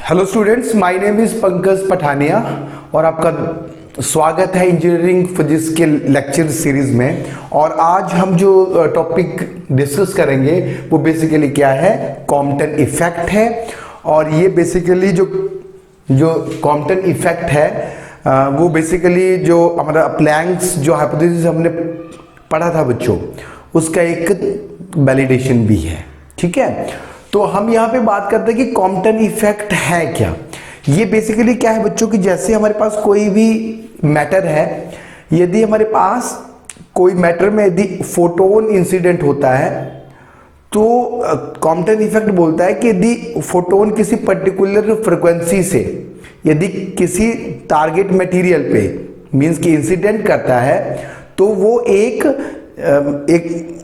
Hello students, my name is Pankaj Pathania और आपका स्वागत है इंजीनियरिंग फिजिक्स के लेक्चर सीरीज में। और आज हम जो टॉपिक डिस्कस करेंगे वो बेसिकली क्या है, कॉम्पटन इफेक्ट है। और ये बेसिकली जो कॉम्पटन इफेक्ट है वो बेसिकली जो हमारा प्लैंक्स जो हाइपोथेसिस हमने पढ़ा था बच्चों, उसका एक वैलिडेशन भी है। ठीक है, तो हम यहाँ पे बात करते हैं कि कॉम्पटन इफेक्ट है क्या। ये बेसिकली क्या है बच्चों कि जैसे हमारे पास कोई भी मैटर है, यदि हमारे पास कोई मैटर में यदि फोटोन इंसिडेंट होता है तो कॉम्पटन इफेक्ट बोलता है कि यदि फोटोन किसी पर्टिकुलर फ्रिक्वेंसी से यदि किसी टारगेट मटेरियल पे मींस कि इंसिडेंट करता है तो वो एक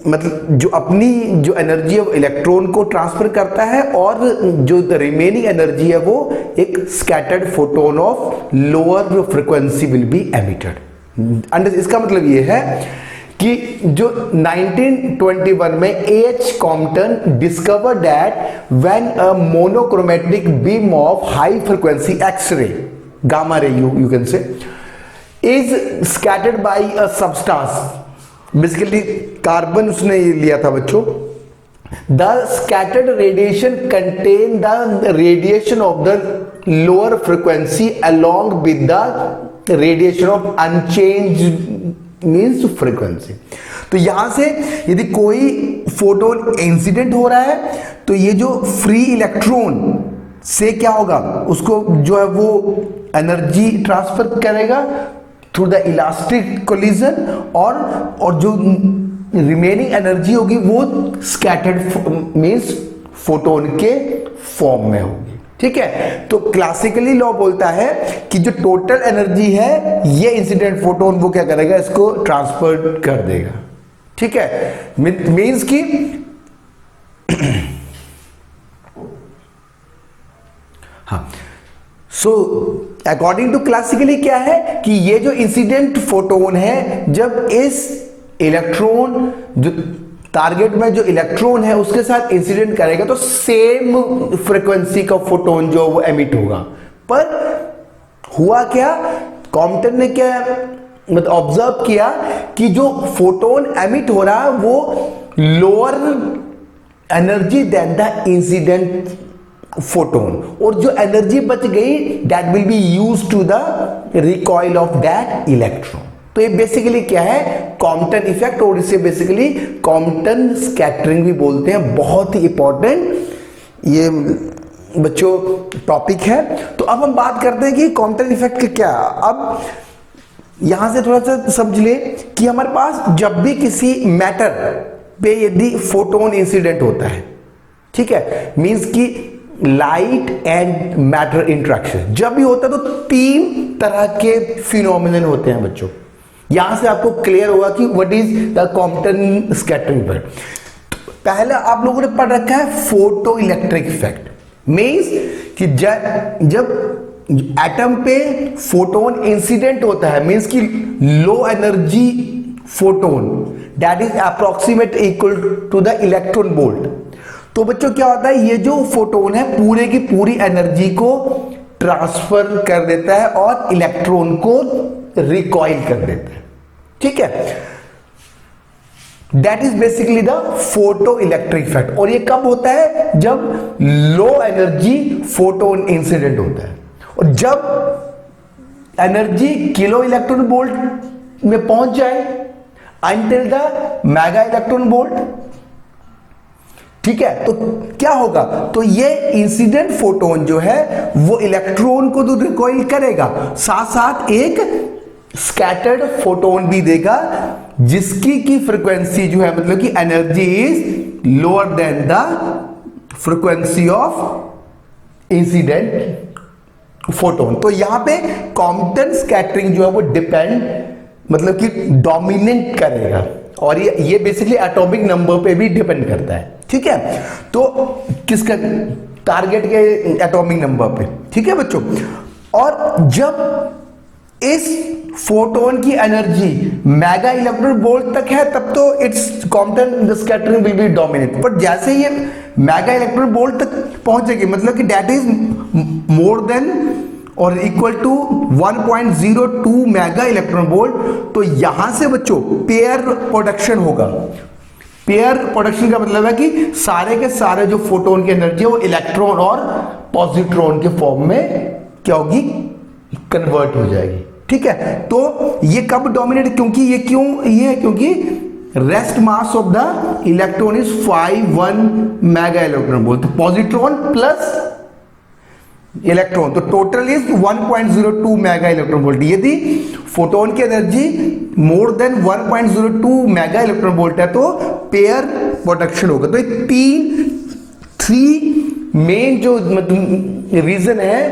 मतलब जो अपनी जो एनर्जी है वो इलेक्ट्रॉन को ट्रांसफर करता है और जो रिमेनिंग एनर्जी है वो एक scattered photon of lower frequency will be emitted. इसका मतलब ये है कि जो 1921 में H Compton discover that when a monochromatic beam of high frequency X-ray, gamma ray you can say, is scattered by a substance, basically carbon उसने लिया था बच्चों। The scattered radiation contain the radiation of the lower frequency along with the radiation of unchanged means frequency. तो यहां से यदि कोई photon incident हो रहा है तो ये जो फ्री इलेक्ट्रॉन से क्या होगा, उसको जो है वो एनर्जी ट्रांसफर करेगा थ्रू द इलास्टिक कोलिजन और जो रिमेनिंग एनर्जी होगी वो स्कैटर्ड मींस फोटोन के फॉर्म में होगी। ठीक है, तो क्लासिकली लॉ बोलता है कि जो टोटल एनर्जी है ये इंसिडेंट फोटोन वो क्या करेगा, इसको ट्रांसफर कर देगा। ठीक है, मींस कि हाँ, सो अकॉर्डिंग टू क्लासिकली क्या है कि ये जो इंसिडेंट फोटोन है, जब इस इलेक्ट्रॉन जो टारगेट में जो इलेक्ट्रॉन है उसके साथ इंसिडेंट करेगा तो सेम फ्रीक्वेंसी का फोटोन जो वो एमिट होगा। पर हुआ क्या, कॉम्पटन ने क्या मतलब ऑब्जर्व किया कि जो फोटोन एमिट हो रहा है वो lower energy than the incident photon, और जो एनर्जी बच गई that will be used to the recoil of that electron. तो ये बेसिकली क्या है, कॉम्पटन इफेक्ट, और इसे बेसिकली कॉम्पटन स्कैटरिंग भी बोलते हैं। बहुत ही इंपॉर्टेंट ये बच्चों टॉपिक है। तो अब हम बात करते हैं कि कॉम्पटन इफेक्ट क्या। अब यहां से थोड़ा सा समझ ले कि हमारे पास जब भी किसी मैटर पे यदि फोटोन इंसिडेंट होता है, ठीक है, मींस की लाइट एंड मैटर इंटरेक्शन जब भी होता है तो तीन तरह के फिनोमिनन होते हैं बच्चों। यहां से आपको क्लियर होगा कि what is the Compton scattering effect. पहले आप लोगों ने पढ़ रखा है फोटो इलेक्ट्रिक इफेक्ट, मींस कि जब एटम पे फोटोन इंसिडेंट होता है, मींस कि low energy photon that is approximate equal to the electron volt. तो बच्चों क्या होता है, ये जो फोटोन है पूरे की पूरी एनर्जी को ट्रांसफर कर देता है और इलेक्ट्रॉन को रिकॉइल कर देता है। ठीक है, that is basically the photo electric effect. और ये कब होता है, जब लो एनर्जी फोटोन इंसिडेंट होता है। और जब एनर्जी किलो इलेक्ट्रॉन वोल्ट में पहुंच जाए until the mega electron volt, ठीक है, तो क्या होगा, तो ये इंसिडेंट फोटोन जो है वो इलेक्ट्रॉन को तो रिकॉइल करेगा, साथ साथ एक स्कैटर्ड फोटोन भी देगा जिसकी की फ्रीक्वेंसी जो है मतलब कि energy is lower than the frequency of incident photon. तो यहां पे कॉम्पटन स्कैटरिंग जो है वो डिपेंड मतलब कि डोमिनेट करेगा, और ये बेसिकली एटॉमिक नंबर पे भी डिपेंड करता है। ठीक है, तो किसका, टारगेट के एटॉमिक नंबर पे। ठीक है बच्चों, और जब इस फोटोन की एनर्जी मेगा इलेक्ट्रॉन वोल्ट तक है तब तो it's Compton scattering will be dominate, but जैसे ये मेगा इलेक्ट्रॉन वोल्ट तक पहुंचेगी, मतलब कि दैट इज मोर देन और equal to 1.02 mega electron volt, तो यहां से बच्चों पेयर प्रोडक्शन होगा। पेयर प्रोडक्शन का मतलब है कि सारे के सारे जो फोटोन की एनर्जी है वो इलेक्ट्रॉन और पॉजिट्रॉन के फॉर्म में क्या होगी, कन्वर्ट हो जाएगी। ठीक है, तो ये कब डोमिनेट, क्योंकि ये क्यों ये है, क्योंकि rest mass of the electron is 51 mega electron volt, तो पॉजिट्रॉन प्लस इलेक्ट्रॉन तो total is 1.02 mega electron volt. यदि फोटोन की energy more than 1.02 mega electron volt है तो पेयर प्रोडक्शन होगा। तो एक थ्री मेन जो रीजन है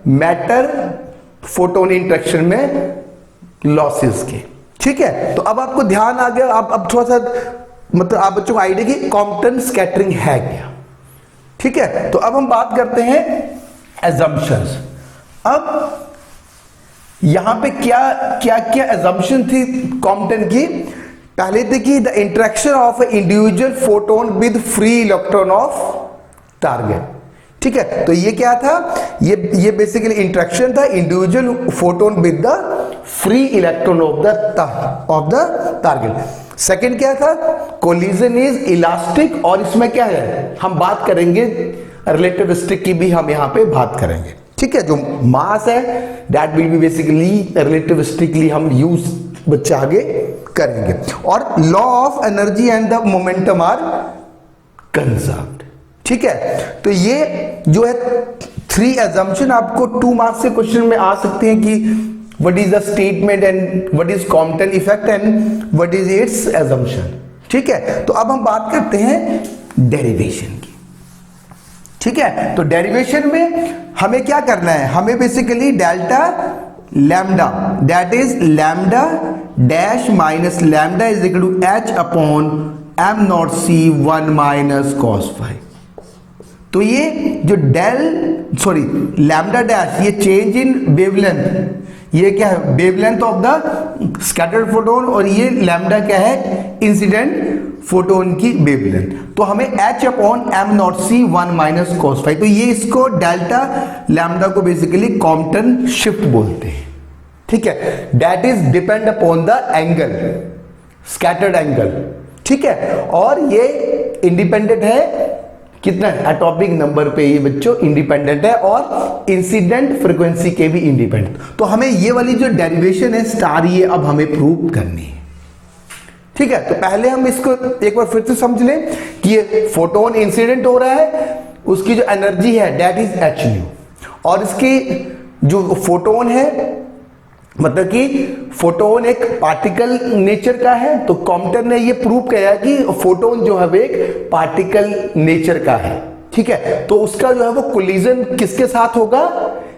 मैटर फोटोन इंटरेक्शन में लॉसेस के। ठीक है, तो अब आपको ध्यान आ गया, अब थोड़ा सा मतलब आप बच्चों को आइडिया कि कॉम्पटन स्कैटरिंग है क्या। ठीक है, तो अब हम बात करते हैं assumptions। अब यहां पे क्या क्या क्या assumption थी कॉम्पटन की। पहले देखिए the interaction of individual photon with free electron of target. ठीक है, तो ये क्या था, ये बेसिकली इंटरेक्शन था individual photon with the free electron of the target. Second क्या था, कोलिजन इज इलास्टिक, और इसमें क्या है हम बात करेंगे रिलेटिविस्टिक की भी हम यहां पे बात करेंगे। ठीक है, जो मास है that will be basically relativistically हम यूज बच्चे आगे करेंगे। और law of energy and the momentum are conserved. ठीक है, तो ये जो है थ्री एजम्पशन आपको 2 मार्क्स से क्वेश्चन में आ सकते हैं कि what is the statement and what is Compton effect and what is it's assumption. ठीक है, तो अब हम बात करते हैं डेरिवेशन की। ठीक है, तो डेरिवेशन में हमें क्या करना है, हमें basically delta lambda that is lambda dash minus lambda is equal to H upon M naught C 1 minus cos phi. तो ये जो लैम्डा डैश ये चेंज इन वेवलेंथ, ये क्या है wavelength of the scattered photon, और ये लैम्डा क्या है इंसिडेंट फोटोन की वेवलेंथ। तो हमें h अपॉन एम नॉट सी 1 माइनस कॉस फाई, तो ये इसको डेल्टा लैम्डा को बेसिकली कॉम्पटन शिफ्ट बोलते हैं। ठीक है, that is depend upon the angle, scattered angle. ठीक है, और ये इंडिपेंडेंट है कितना एटॉमिक नंबर पे ये बच्चों इंडिपेंडेंट है, और इंसिडेंट फ्रीक्वेंसी के भी इंडिपेंडेंट। तो हमें ये वाली जो डेरिवेशन है स्टार, ये अब हमें प्रूव करनी है। ठीक है, तो पहले हम इसको एक बार फिर से समझ लें कि ये फोटोन इंसिडेंट हो रहा है, उसकी जो एनर्जी है दैट इज एच न्यू, और इसकी जो फोटोन है मतलब कि फोटोन एक पार्टिकल नेचर का है, तो कॉम्पटन ने ये प्रूव किया कि फोटोन जो है वो एक पार्टिकल नेचर का है। ठीक है, तो उसका जो है वो कोलिजन किसके साथ होगा,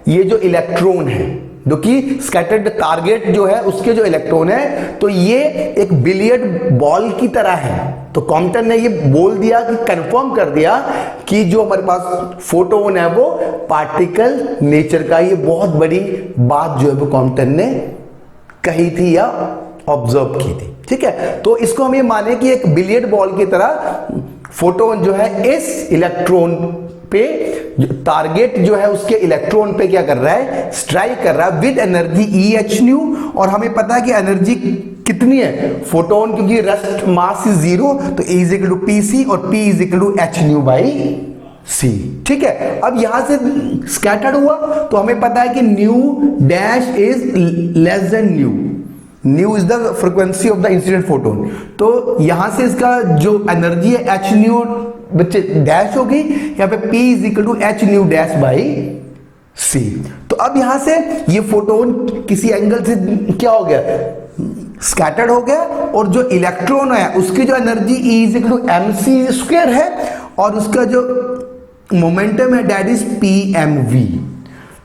ये जो इलेक्ट्रॉन है जो कि स्कैटर्ड टारगेट जो है उसके जो इलेक्ट्रॉन है, तो ये एक बिलियर्ड बॉल की तरह है। तो कॉम्पटन ने ये बोल दिया कि कंफर्म कर दिया कि जो हमारे पास फोटोन है वो पार्टिकल नेचर का। ये बहुत बड़ी बात जो है वो कॉम्पटन ने कही थी या ऑब्जर्व की थी। ठीक है, तो इसको हम ये माने कि एक बिलियर्ड बॉल की तरह फोटोन जो है इस इलेक्ट्रॉन पे टारगेट जो है उसके इलेक्ट्रॉन पे क्या कर रहा है, स्ट्राइक कर रहा है with energy E H new. और हमें पता है कि एनर्जी कितनी है फोटोन, क्योंकि रेस्ट मास इज 0, तो E is equal to p c और P is equal to H nu by c. ठीक है, अब यहां से स्कैटर्ड हुआ तो हमें पता है कि new dash is less than new, new is the frequency of the incident photon. तो यहां से इसका जो एनर्जी है एच न्यू बच्चे डैश होगी, यहां पे P is equal to H nu dash by c. तो अब यहां से ये फोटोन किसी एंगल से क्या हो गया, स्कैटर्ड हो गया, और जो इलेक्ट्रॉन है उसकी जो energy E is equal to M C square है, और उसका जो मोमेंटम है that is P M V.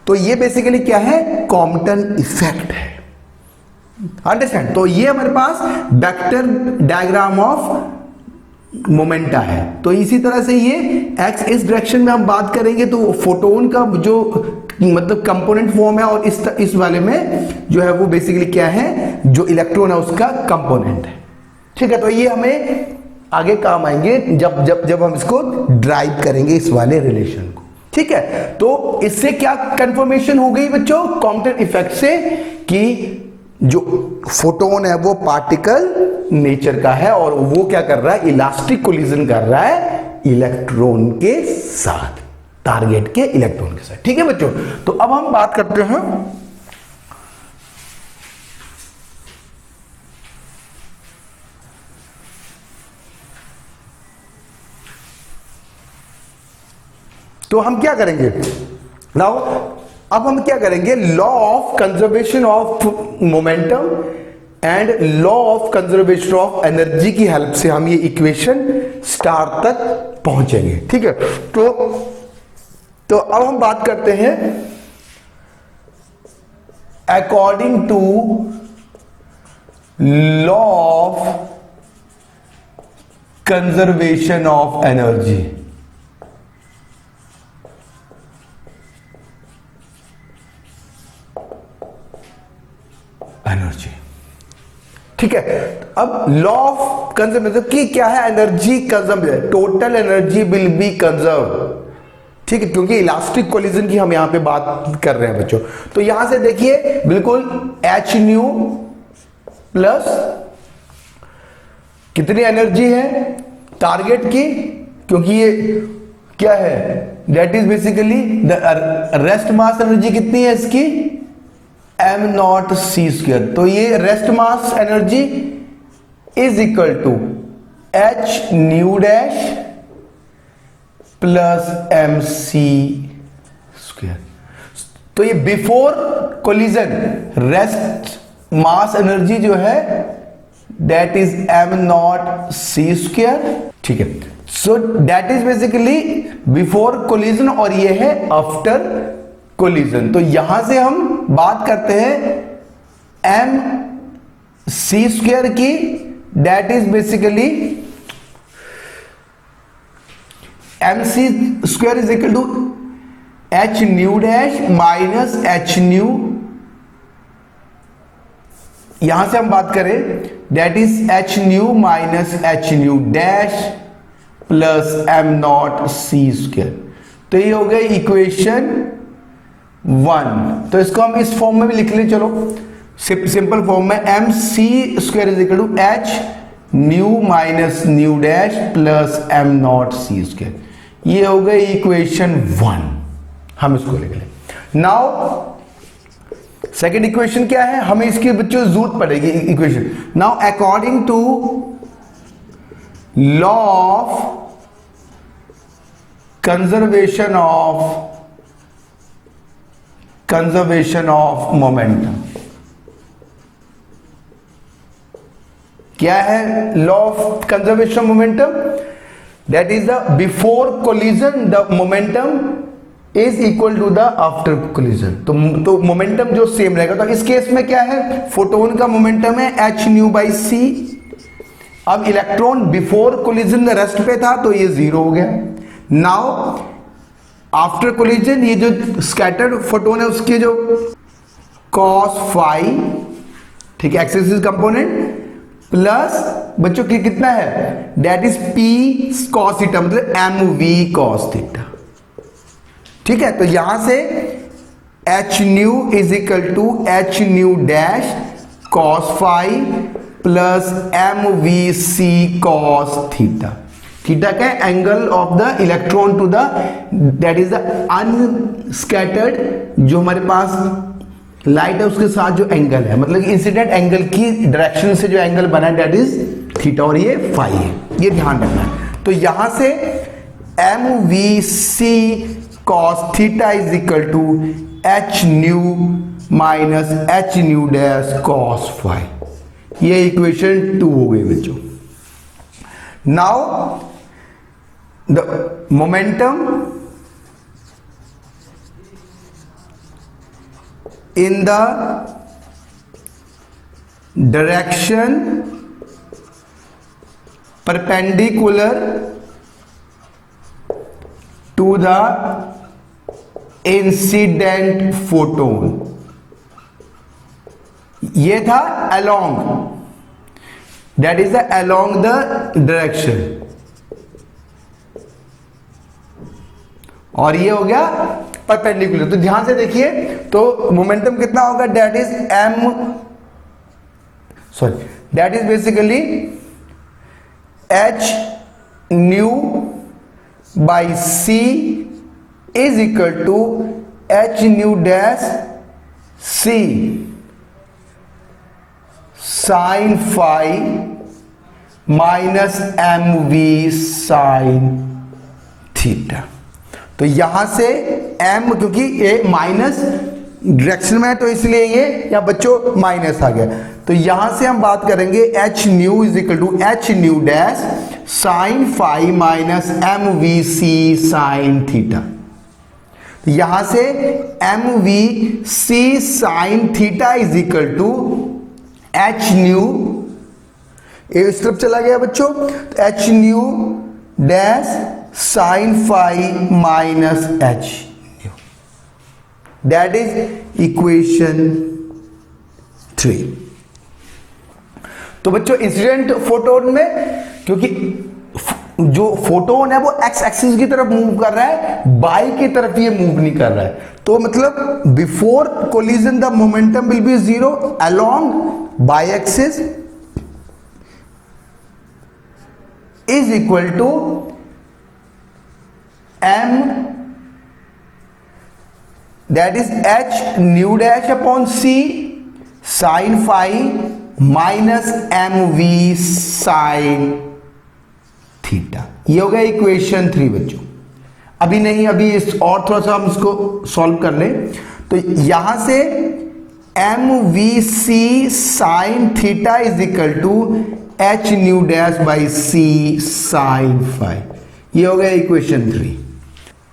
तो ये बेसिकली क्या है, कॉम्पटन इफेक्ट है। अंडरस्टैंड, तो ये हमारे पास वेक्टर डायग्राम ऑफ मोमेंटा है। तो इसी तरह से ये एक्स इस डायरेक्शन में हम बात करेंगे तो फोटोन का जो मतलब कंपोनेंट फॉर्म है, और इस वाले में जो है वो बेसिकली क्या है, जो इलेक्ट्रॉन है उसका कंपोनेंट है। ठीक है, तो ये हमें आगे काम आएंगे जब जब जब हम इसको ड्राइव करेंगे इस वाले रिलेशन को। ठीक है, तो इससे क्या कंफर्मेशन हो गई बच्चों, कॉम्पटन इफेक्ट से, कि जो फोटोन है वो पार्टिकल नेचर का है और वो क्या कर रहा है, इलास्टिक कोलिजन कर रहा है इलेक्ट्रॉन के साथ, टारगेट के इलेक्ट्रॉन के साथ। ठीक है बच्चों, तो अब हम बात करते हैं तो हम क्या करेंगे नाउ, अब हम क्या करेंगे, law of conservation of momentum and law of conservation of energy की हेल्प से हम ये इक्वेशन स्टार तक पहुंचेंगे। ठीक है, तो अब हम बात करते हैं according to law of conservation of energy. Energy, ठीक है, अब लॉ ऑफ कंजर्वेशन की क्या है, energy conserve, total energy will be conserve. ठीक है, क्योंकि इलास्टिक कोलिजन की हम यहां पे बात कर रहे हैं बच्चों, तो यहां से देखिए बिल्कुल एच न्यू प्लस कितनी एनर्जी है टारगेट की, क्योंकि ये क्या है, that is basically rest mass energy कितनी है इसकी, एम नॉट सी स्क्वायर। तो ये rest mass energy is equal to H nu dash plus M C square. तो ये before collision rest mass energy जो है that is M naught C square. ठीक है, so that is basically before collision और ये है आफ्टर कोलिजन। तो यहां से हम बात करते हैं एम सी स्क्वायर की, that is basically M C square is equal to H nu dash minus H nu, यहां से हम बात करें that is H nu minus H nu dash plus M naught C square. तो ये हो गई इक्वेशन 1। तो इसको हम इस फॉर्म में भी लिख लें, चलो सिंपल फॉर्म में, M C square is equal to H nu minus nu dash plus M naught C square. ये हो गई इक्वेशन 1, हम इसको लिख लें। नाउ सेकेंड इक्वेशन क्या है, हमें इसके बच्चों जरूरत पड़ेगी equation. Now according to law of conservation of momentum, क्या है law of conservation momentum, that is the before collision the momentum is equal to the after collision. तो मोमेंटम जो सेम रहेगा। तो इस केस में क्या है, फोटोन का मोमेंटम है एच न्यू बाई सी। अब इलेक्ट्रॉन बिफोर कोलिजन रेस्ट पे था तो ये 0 हो गया। नाउ आफ्टर कोलिजन ये जो स्कैटर्ड फोटोन है उसके जो कॉस फाई, ठीक है, एक्सेसिव कंपोनेंट प्लस बच्चों की कितना है, that is p cos theta, मतलब एम वी कॉस थीटा। ठीक है, तो यहां से h nu is equal to H nu dash cos phi plus m we C cos theta. Theta का angle of the electron to the that is the unscattered, जो हमारे पास light है उसके साथ जो एंगल है, मतलब इंसिडेंट एंगल की डायरेक्शन से जो एंगल बना है दैट इज थीटा और ये फाई है, ये ध्यान रखना है। तो यहां से M we C cos theta is equal to H nu minus H nu dash cos phi. ये इक्वेशन 2 हो गई बच्चों। Now the momentum in the direction perpendicular to the incident photon, ये था along, that is the along the direction, और ये हो गया परपेंडिकुलर। तो ध्यान से देखिए, तो मोमेंटम कितना होगा, that is basically H nu by C is equal to H nu dash C sine phi minus M V sine theta. तो यहां से m, क्योंकि ये माइनस डायरेक्शन में है तो इसलिए ये या बच्चों माइनस आ गया। तो यहां से हम बात करेंगे H nu is equal to H nu dash sine phi minus M we C sine theta. यहां से M we C sine theta is equal to H nu, इस तरफ चला गया बच्चों, तो H nu dash sine phi minus H nu, that is equation 3। तो बच्चों इंसिडेंट फोटोन में, क्योंकि जो फोटोन है वो एक्स एक्सिस की तरफ मूव कर रहा है, बाई की तरफ ये मूव नहीं कर रहा है, तो मतलब before collision the momentum will be zero along Y axis is equal to m, that is h nu dash upon c sin phi minus mv sin theta. ये हो गया इक्वेशन 3 बच्चों। अभी नहीं, अभी इस और थोड़ा सा हम इसको सॉल्व कर लें। तो यहां से M we C sine theta is equal to H nu dash by c sine phi, ये हो गया equation 3।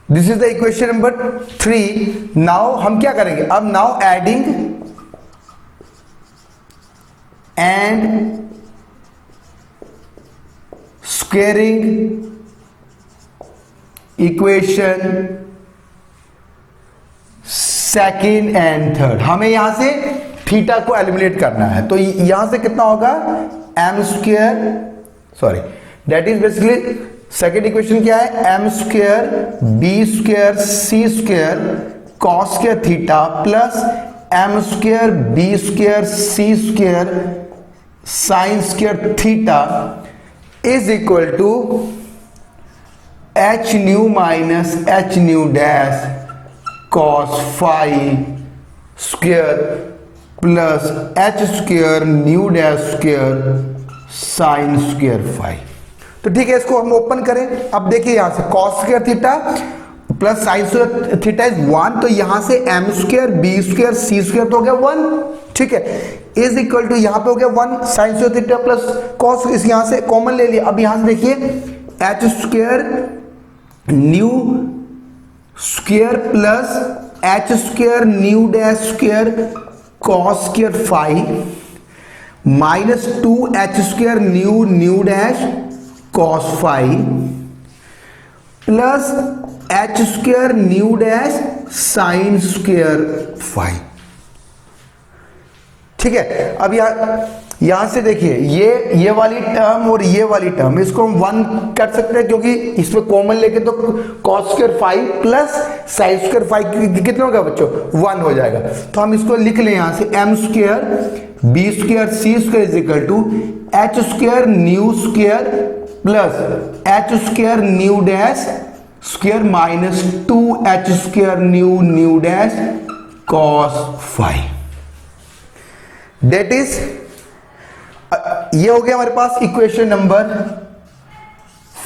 This is the equation number 3। Now हम क्या करेंगे, अब now adding and squaring equation second and third. हमें यहां से थीटा को एलिमिनेट करना है, तो यहां से कितना होगा m square, sorry that is basically second equation क्या है, m square b square c square cos square theta plus m square b square c square sine square theta is equal to H nu minus H nu dash cos phi square plus h square nu dash square sine square phi. तो ठीक है, इसको हम open करें। अब देखिए यहां से cos square theta plus sine square theta is 1, तो यहां से m square b square c square तो हो गया 1, ठीक है, इज इक्वल टू यहां पे हो गया 1 sine square theta plus cos, इस यहां से कॉमन ले लिया। अब यहां से देखिए h square nu square plus h square nu dash square cos square phi minus 2 h square nu dash cos phi plus h square nu dash sine square phi, ठीक है। अब यहां से देखिए ये वाली टर्म और ये वाली टर्म, इसको हम 1 कर सकते हैं क्योंकि इसमें कॉमन लेके तो cos square phi plus sine square phi कितना होगा बच्चों 1 हो जाएगा। तो हम इसको लिख लें यहां से m square b square c square is equal to h square nu square plus h square nu dash square minus 2 h square nu dash cos phi, that is, ये हो गया हमारे पास इक्वेशन नंबर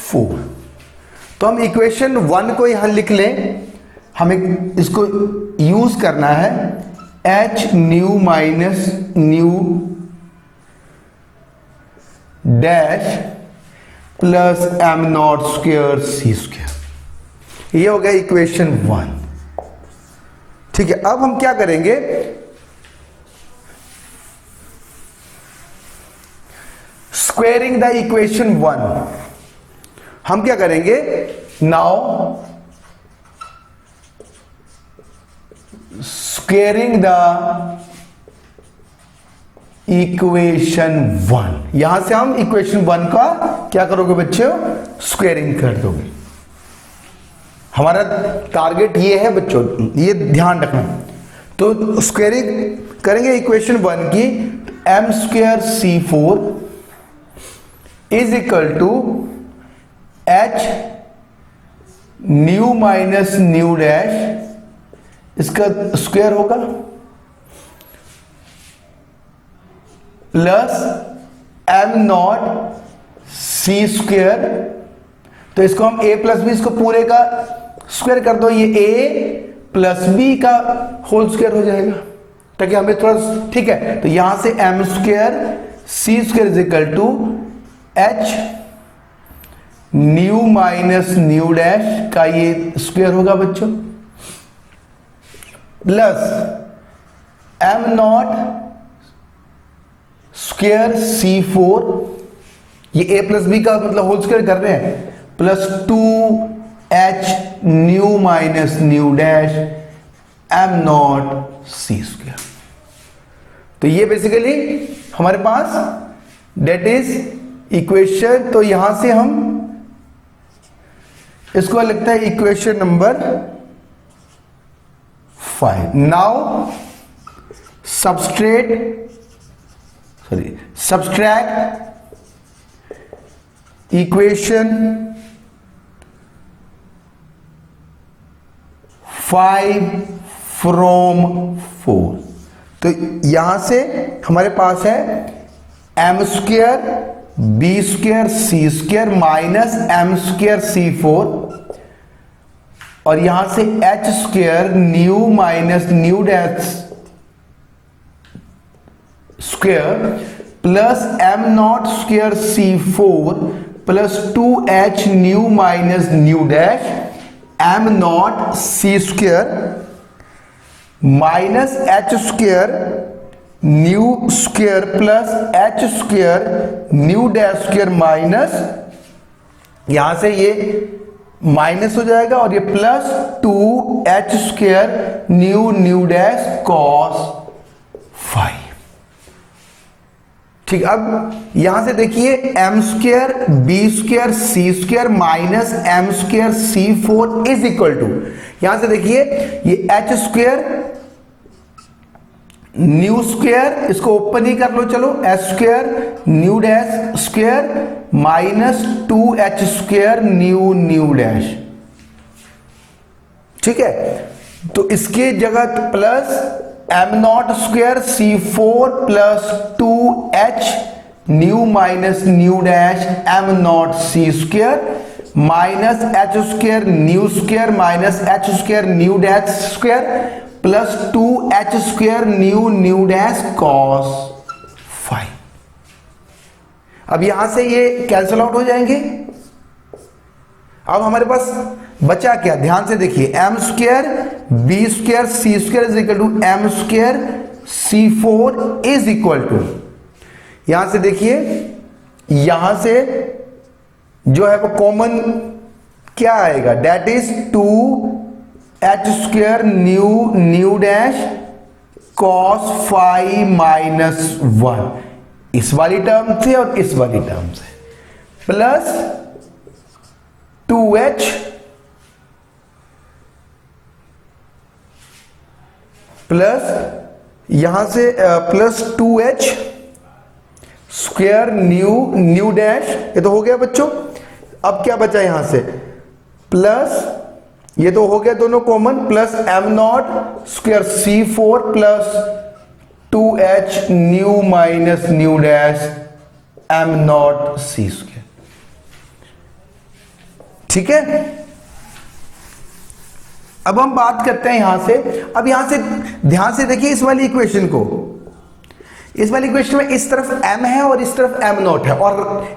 4। तो हम इक्वेशन 1 को यहां लिख लें, हमें इसको यूज करना है h nu minus nu dash plus M naught square c square, ये हो गया इक्वेशन 1, ठीक है। अब हम क्या करेंगे, स्क्वेयरिंग द इक्वेशन 1, हम क्या करेंगे नाउ स्क्वेयरिंग द इक्वेशन 1। यहां से हम इक्वेशन 1 का क्या करोगे बच्चों, स्क्वेयरिंग कर दोगे। हमारा टारगेट ये है बच्चों, ये ध्यान रखना। तो स्क्वेयरिंग करेंगे इक्वेशन 1 की, m square c4 is equal to h nu minus nu dash, इसका स्क्वायर होगा, plus m naught c square. तो इसको हम a प्लस बी, इसको पूरे का स्क्वायर कर दो, ये a प्लस बी का होल स्क्वायर हो जाएगा, ताकि हमें थोड़ा ठीक है। तो यहां से m square c square is equal to h nu minus nu dash का ये स्क्वायर होगा बच्चों, plus m naught square c4, ये a प्लस बी का मतलब होल स्क्वायर कर रहे हैं, plus 2h nu minus nu dash m naught c square. तो ये बेसिकली हमारे पास डेट इज इक्वेशन। तो यहां से हम इसको लिखते हैं equation number 5। Now subtract equation 5 from 4। तो यहां से हमारे पास है m square b square c square minus m square c4, और यहां से h square new minus nu dash square plus m naught square c4 plus 2h nu minus nu dash m naught c square minus h square nu square plus h square nu dash square minus, यहां से ये minus हो जाएगा और ये plus 2h square nu nu dash cos 5। ठीक, अब यहां से देखिए m square b square c square minus m square c4 is equal to, यहां से देखिए ये h स्क्वायर न्यू स्क्वायर, इसको ओपन ही कर लो, चलो h square nu dash square minus 2h square nu nu dash. ठीक है, तो इसके जगह plus m naught square c4 plus 2h nu minus nu dash m naught c square minus h square nu square minus h square nu dash square plus 2h square nu nu dash cos 5। अब यहां से ये cancel out हो जाएंगे। अब हमारे पास बचा क्या, ध्यान से देखिए, m square b square c square is equal to m square c4 is equal to, यहां से देखिए, यहां से जो है वो कॉमन क्या आएगा, that is 2h square nu nu dash cos 5 minus 1, इस वाली टर्म से और इस वाली टर्म से, प्लस 2h प्लस यहां से plus 2h square nu nu dash, ये तो हो गया बच्चों। अब क्या बचा यहां से, प्लस ये तो हो गया दोनों common, plus m naught square c4 plus 2h nu minus nu dash m naught c square. ठीक है, अब हम बात करते हैं यहां से। अब यहां से ध्यान से देखिए इस वाली इक्वेशन को, इस वाली इक्वेशन में इस तरफ m है और इस तरफ m नॉट है, और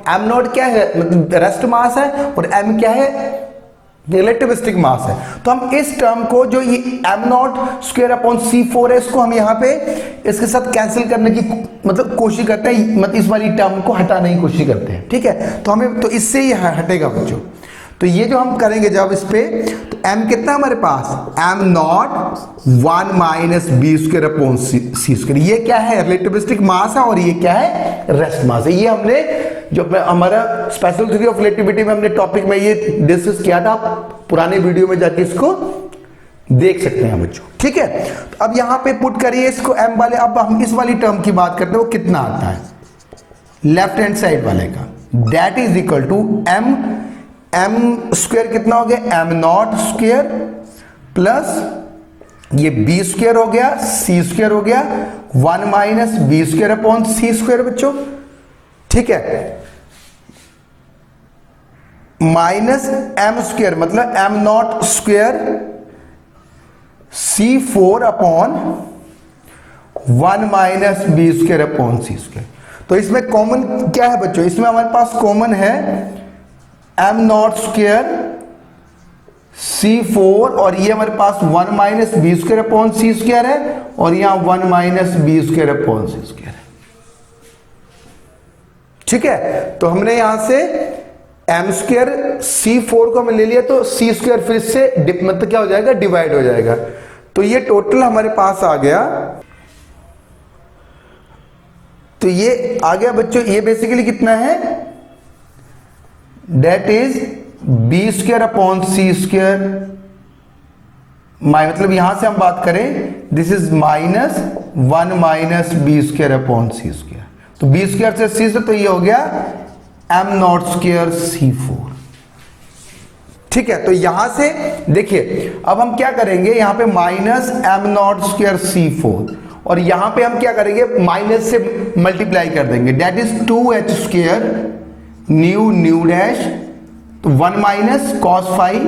m नॉट क्या है, मतलब रेस्ट मास है, और m क्या है, रिलेटिविस्टिक मास है। तो हम इस टर्म को, जो ये m naught square upon c4 है, इसको हम यहाँ पे इसके साथ कैंसिल करने की मतलब कोशिश करते हैं, मतलब इस वाली टर्म को हटाने की कोशिश करते हैं। ठीक है, तो हमें तो इससे ही हटेगा बच्चों। तो ये जो हम करेंगे जब इस पे, तो m कितना हमारे पास, m naught 1 minus b square upon c square. ये क्या है, रिलेटिविस्टिक मास है और ये क्या है, रेस्ट मास है। ये हमने जो हमारा स्पेशल थ्योरी ऑफ रिलेटिविटी में हमने टॉपिक में ये डिस्कस किया था, आप पुराने वीडियो में जाके इसको देख सकते हैं बच्चों, ठीक है। तो अब यहां पे पुट करिए इसको m वाले। अब हम इस वाली टर्म की बात करते हैं, वो कितना आता है लेफ्ट हैंड साइड वाले का, that is equal to m square कितना हो गया, m नॉट स्क्वायर प्लस ये b स्क्वायर हो गया, c स्क्वायर हो गया, 1 minus b square upon c square बच्चों, ठीक है, माइनस m स्क्वायर मतलब m naught square C4 upon 1 minus b square upon c square. तो इसमें कॉमन क्या है बच्चों, इसमें हमारे पास कॉमन है m नॉट स्क्वायर C4 और ये हमारे पास 1 minus b square upon c square है और यहां 1 minus b square upon c square है, ठीक है। तो हमने यहां से m स्क्वायर C4 को हमने ले लिया तो C स्क्वायर फिर से मतलब क्या हो जाएगा, डिवाइड हो जाएगा। तो ये टोटल हमारे पास आ गया, तो ये आ गया बच्चों, ये बेसिकली कितना है, that is b square upon c square, मतलब यहां से हम बात करें this is minus 1 minus b square upon c square. तो बी स्क्वायर से सी स्क्वायर, तो ये हो गया m नॉट स्क्वायर C4, ठीक है। तो यहां से देखिए अब हम क्या करेंगे, यहां पे minus m naught square C4 और यहां पे हम क्या करेंगे, माइनस से मल्टीप्लाई कर देंगे, that is 2h square nu nu dash, तो 1 माइनस कॉस फाइव,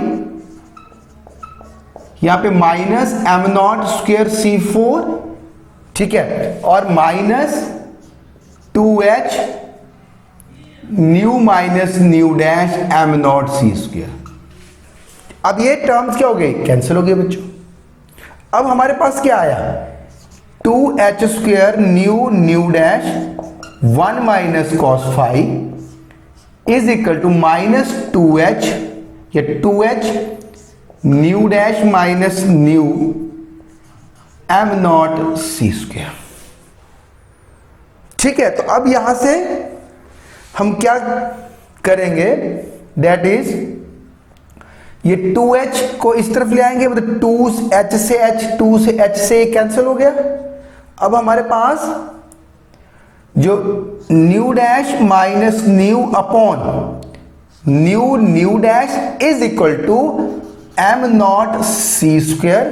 यहां पे minus m naught square C4, ठीक है, और minus 2h nu minus nu dash m naught सी स्क्वायर। अब ये टर्म्स क्या हो गई, कैंसिल हो गए बच्चों। अब हमारे पास क्या आया, 2h square nu nu dash 1 minus cos five is equal to minus 2h, या 2h nu dash minus nu m naught सी स्क्वायर, ठीक है। तो अब यहां से हम क्या करेंगे, दैट इज ये 2h को इस तरफ ले आएंगे, मतलब 2h से h, 2 से h से कैंसिल हो गया। अब हमारे पास जो nu dash minus nu upon nu nu dash is equal to m naught C square.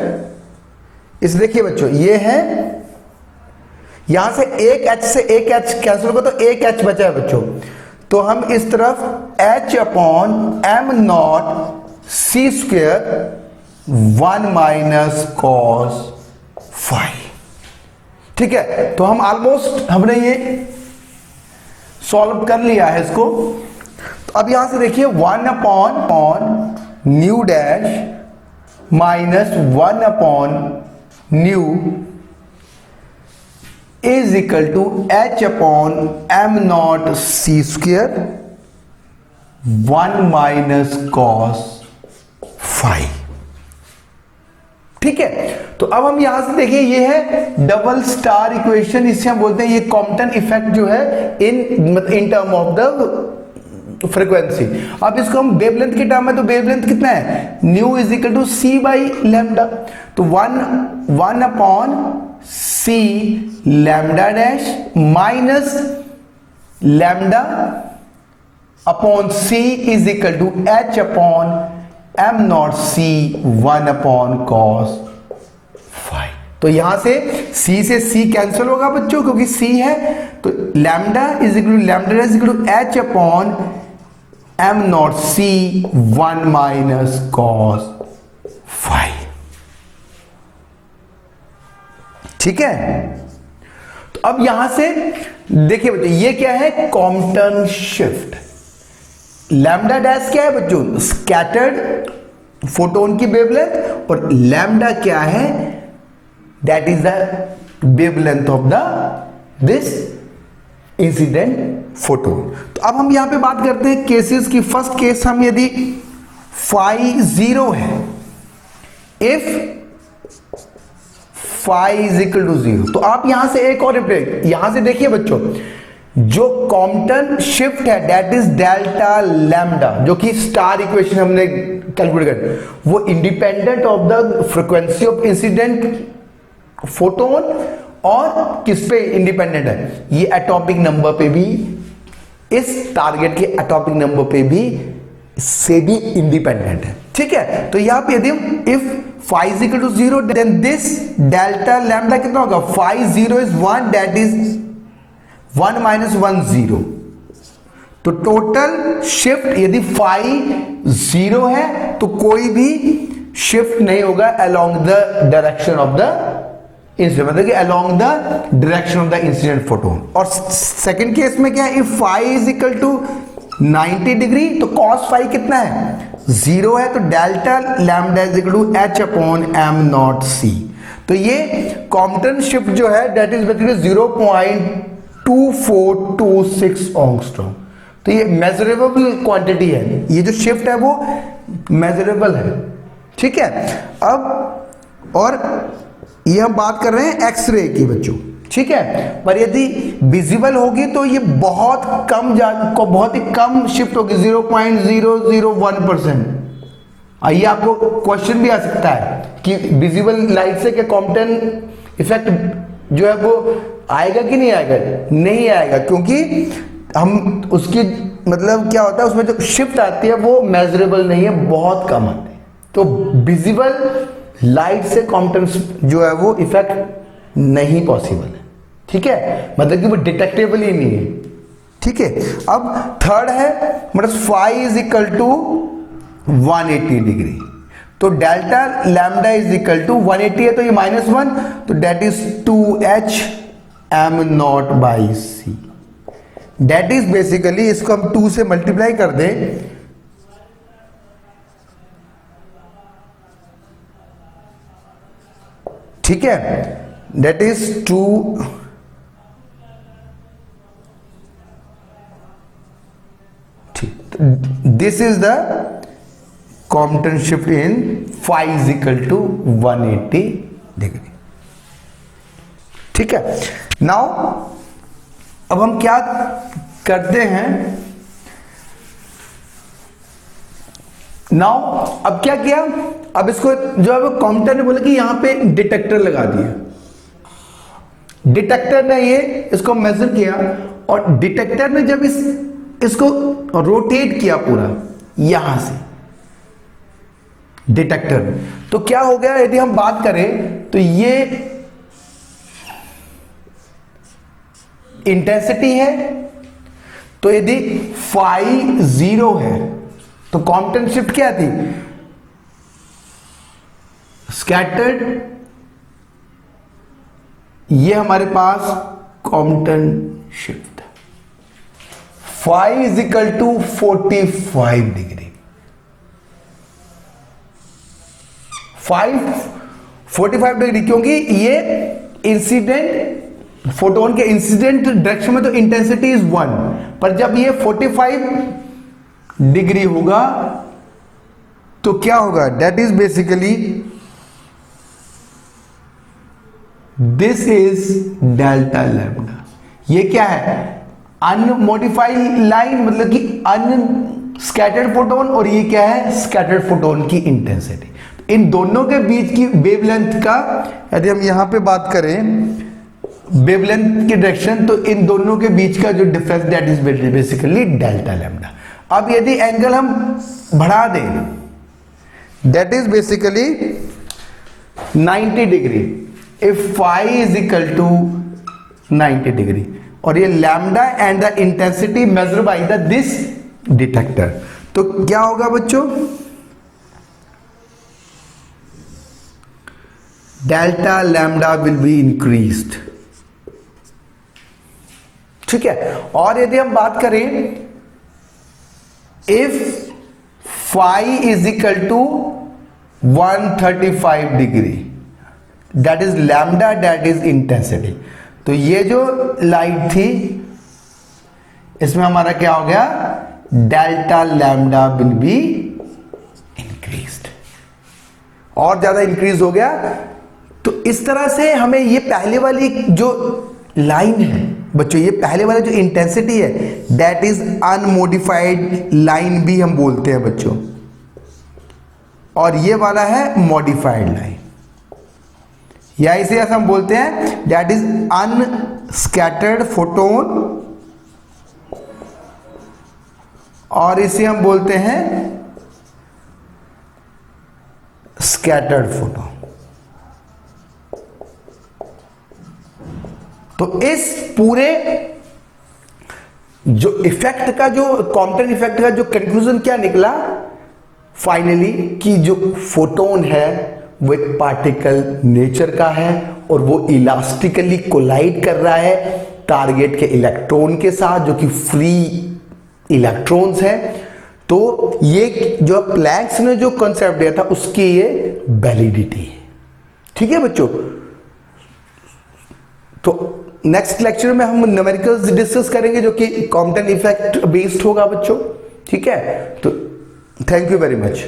इस देखिए बच्चों ये है, यहां से एक h से एक h कैंसिल होगा तो एक h बचा है बच्चों, तो हम इस तरफ h अपॉन m नॉट सी स्क्वायर 1 माइनस कॉस फाइव, ठीक है। तो हम ऑलमोस्ट हमने ये सॉल्व कर लिया है इसको। तो अब यहां से देखिए 1 upon nu dash minus 1 upon nu is equal to h upon m naught C square 1 minus cos five, ठीक है। तो अब हम यहां से देखिए ये है डबल स्टार इक्वेशन, इससे हम बोलते हैं ये कॉम्पटन इफेक्ट जो है in term of the frequency. अब इसको हम वेवलेंथ के टर्म में, तो वेवलेंथ कितना है, nu is equal to c by lambda, तो 1 upon c lambda dash minus lambda upon c is equal to h upon m naught C 1 upon cos five. तो यहां से c से c कैंसिल होगा बच्चों, क्योंकि c है, तो lambda is equal to lambda is equal to h upon m naught c 1 minus cos five, ठीक है। तो अब यहां से देखिए बच्चों ये क्या है, कॉम्पटन शिफ्ट। लैम्डा डैश क्या है बच्चों, स्कैटर्ड फोटोन की वेवलेंथ, और लैम्डा क्या है, that is the wavelength of the this incident photon. तो अब हम यहां पे बात करते हैं केसेस की। फर्स्ट केस हम यदि फाई 0 है, if phi is equal to 0। तो आप यहां से एक और रिप्रेजेंट, यहां से देखिए बच्चों, जो कॉम्पटन शिफ्ट है दैट इज डेल्टा लैम्डा, जो कि स्टार इक्वेशन हमने कैलकुलेट कर, वो independent of the frequency of incident photon और किस पे इंडिपेंडेंट है, ये एटॉमिक नंबर पे भी, इस टारगेट के एटॉमिक नंबर पे भी से भी इंडिपेंडेंट है। ठीक है, तो यहां पे यदि if phi is equal to 0 then this delta lambda कितना होगा, phi 0 is 1, that is 1 minus 1 0। तो टोटल शिफ्ट यदि phi 0 है तो कोई भी शिफ्ट नहीं होगा along the direction of the incident, मतलब कि along the direction of the incident photon। और सेकंड केस में क्या है, if phi is equal to 90 degree तो cos phi कितना है, 0 है, तो delta lambda is equal to H upon M naught c. तो ये कॉम्पटन शिफ्ट जो है दैट इज बेसिकली 0.2426 एंगस्ट्रॉम। तो ये मेजरेबल क्वांटिटी है, ये जो शिफ्ट है वो मेजरेबल है। ठीक है, अब और ये हम बात कर रहे हैं एक्सरे की बच्चों। ठीक है, पर यदि विजिबल होगी तो ये बहुत कम बहुत ही कम शिफ्ट होगी, 0.001%। आइए आपको क्वेश्चन भी आ सकता है कि विजिबल लाइट से क्या कॉम्पटन इफेक्ट जो है वो आएगा कि नहीं आएगा, नहीं आएगा, क्योंकि हम उसकी मतलब क्या होता है उसमें जो शिफ्ट आती है वो मेजरेबल नहीं है, बहुत कम आती है। तो विजिबल लाइट से कॉम्पटन जो है वो इफेक्ट नहीं पॉसिबल है। ठीक है, मतलब कि वो डिटेक्टेबल ही नहीं है। ठीक है, अब थर्ड है मतलब phi is equal to 180 degree, तो delta lambda is equal to 180 है तो ये -1, तो that is 2h m naught by c. That is basically, इसको हम 2 से मल्टीप्लाई कर दें, ठीक है, that is 2 this is the Compton shift in phi is equal to 180 degree. ठीक है, नाउ अब हम क्या करते हैं, नाउ अब क्या किया, अब इसको जो है वो कॉम्पटन ने बोला कि यहां पे डिटेक्टर लगा दिया, डिटेक्टर ने ये इसको मेजर किया और डिटेक्टर ने जब इसको रोटेट किया पूरा यहां से डिटेक्टर, तो क्या हो गया, यदि हम बात करें तो ये इंटेंसिटी है, तो यदि phi 0 है तो कॉम्पटन शिफ्ट क्या थी, स्कैटर्ड, ये हमारे पास Compton shift, phi is equal to 45 degree, 45 degree, क्योंकि ये इंसिडेंट फोटोन के इंसिडेंट डायरेक्शन में तो इंटेंसिटी इज 1, पर जब ये 45 डिग्री होगा तो क्या होगा, that is basically this is delta lambda. ये क्या है, अनमोडिफाइड लाइन, मतलब कि अनस्कैटर्ड फोटोन, और ये क्या है, स्कैटर्ड फोटोन की इंटेंसिटी। इन दोनों के बीच की वेवलेंथ का, यदि हम यहां पे बात करें वेवलेंथ की डायरेक्शन, तो इन दोनों के बीच का जो difference that is basically delta lambda. अब यदि एंगल हम बढ़ा दें, that is basically 90 degree, if phi is equal to 90 degree, और ये lambda and the intensity measure by the this detector, तो क्या होगा बच्चों, delta lambda will be increased. ठीक है, और यदि हम बात करें if phi is equal to 135 degree, that is lambda, that is intensity, तो ये जो लाइट थी इसमें हमारा क्या हो गया, delta lambda will be increased. और ज्यादा इंक्रीज हो गया। तो इस तरह से हमें ये पहले वाली जो लाइन है बच्चों, ये पहले वाला जो इंटेंसिटी है दैट इज अनमोडिफाइड लाइन भी हम बोलते हैं बच्चों, और ये वाला है मॉडिफाइड लाइन, या इसे ऐसा हम बोलते हैं दैट इज अनस्कैटर्ड फोटोन, और इसे हम बोलते हैं स्कैटर्ड फोटोन। तो इस पूरे जो इफेक्ट का, जो कॉम्पटन इफेक्ट का जो कंक्लूजन क्या निकला फाइनली, कि जो फोटोन है वो एक पार्टिकल नेचर का है और वो इलास्टिकली कोलाइड कर रहा है टारगेट के इलेक्ट्रॉन के साथ जो कि फ्री इलेक्ट्रॉन्स है। तो ये जो प्लैंक्स ने जो कॉन्सेप्ट दिया था उसकी ये वैलिडिटी है। ठीक है बच्चों, तो नेक्स्ट लेक्चर में हम न्यूमेरिकल्स डिस्कस करेंगे जो कि कॉम्पटन इफेक्ट बेस्ड होगा बच्चों। ठीक है, तो थैंक यू वेरी मच।